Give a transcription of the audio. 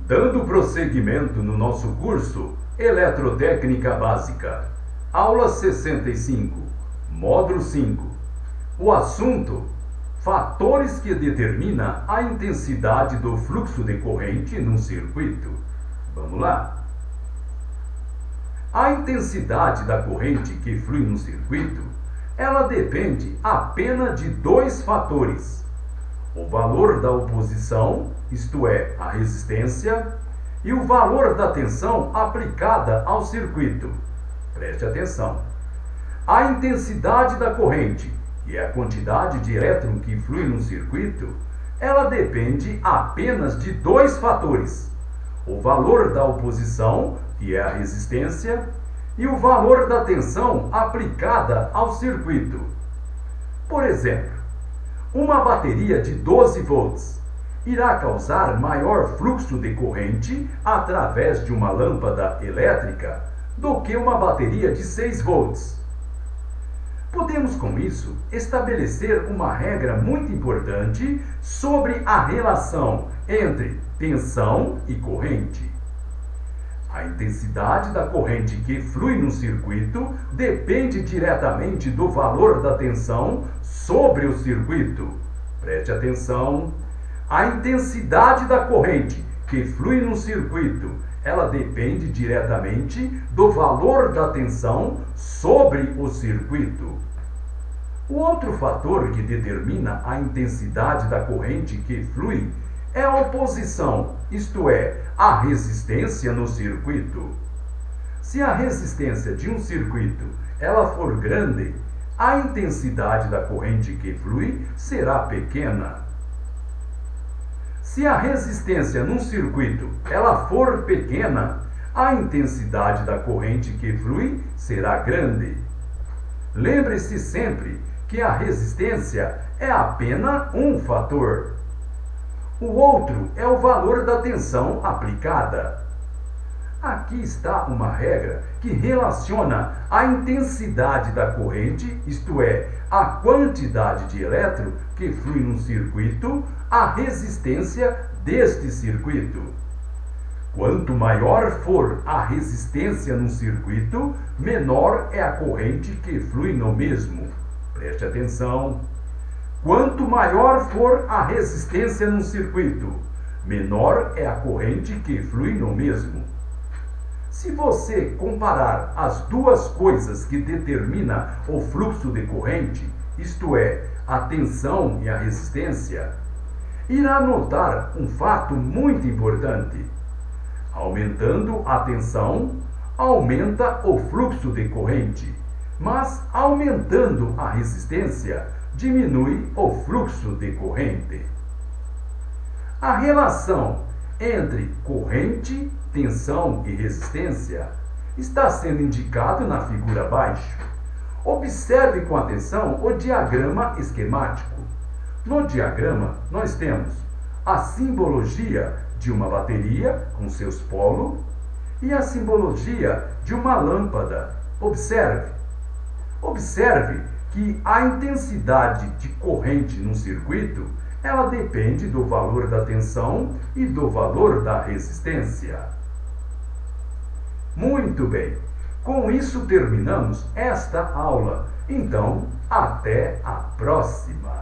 Dando prosseguimento no nosso curso Eletrotécnica Básica, aula 65, módulo 5. O assunto: fatores que determinam a intensidade do fluxo de corrente num circuito. Vamos lá. A intensidade da corrente que flui no circuito, ela depende apenas de dois fatores: o valor da oposição, isto é, a resistência, e o valor da tensão aplicada ao circuito. Preste atenção. A intensidade da corrente, que é a quantidade de elétrons que flui no circuito, ela depende apenas de dois fatores: o valor da oposição, que é a resistência, e o valor da tensão aplicada ao circuito. Por exemplo, uma bateria de 12 volts irá causar maior fluxo de corrente através de uma lâmpada elétrica do que uma bateria de 6 volts. Podemos, com isso, estabelecer uma regra muito importante sobre a relação entre tensão e corrente. A intensidade da corrente que flui no circuito depende diretamente do valor da tensão sobre o circuito. Preste atenção. A intensidade da corrente que flui no circuito, ela depende diretamente do valor da tensão sobre o circuito. O outro fator que determina a intensidade da corrente que flui é a oposição, isto é, a resistência no circuito. Se a resistência de um circuito ela for grande, a intensidade da corrente que flui será pequena. Se a resistência num circuito ela for pequena, a intensidade da corrente que flui será grande. Lembre-se sempre que a resistência é apenas um fator. O outro é o valor da tensão aplicada. Aqui está uma regra que relaciona a intensidade da corrente, isto é, a quantidade de elétron que flui num circuito, à resistência deste circuito. Quanto maior for a resistência num circuito, menor é a corrente que flui no mesmo. Preste atenção. Quanto maior for a resistência num circuito, menor é a corrente que flui no mesmo. Se você comparar as duas coisas que determinam o fluxo de corrente, isto é, a tensão e a resistência, irá notar um fato muito importante. Aumentando a tensão, aumenta o fluxo de corrente, mas aumentando a resistência, diminui o fluxo de corrente. A relação entre corrente, tensão e resistência está sendo indicado na figura abaixo. Observe com atenção o diagrama esquemático. No diagrama, nós temos a simbologia de uma bateria com seus polos e a simbologia de uma lâmpada. Observe que a intensidade de corrente no circuito, ela depende do valor da tensão e do valor da resistência. Muito bem, com isso terminamos esta aula. Então, até a próxima!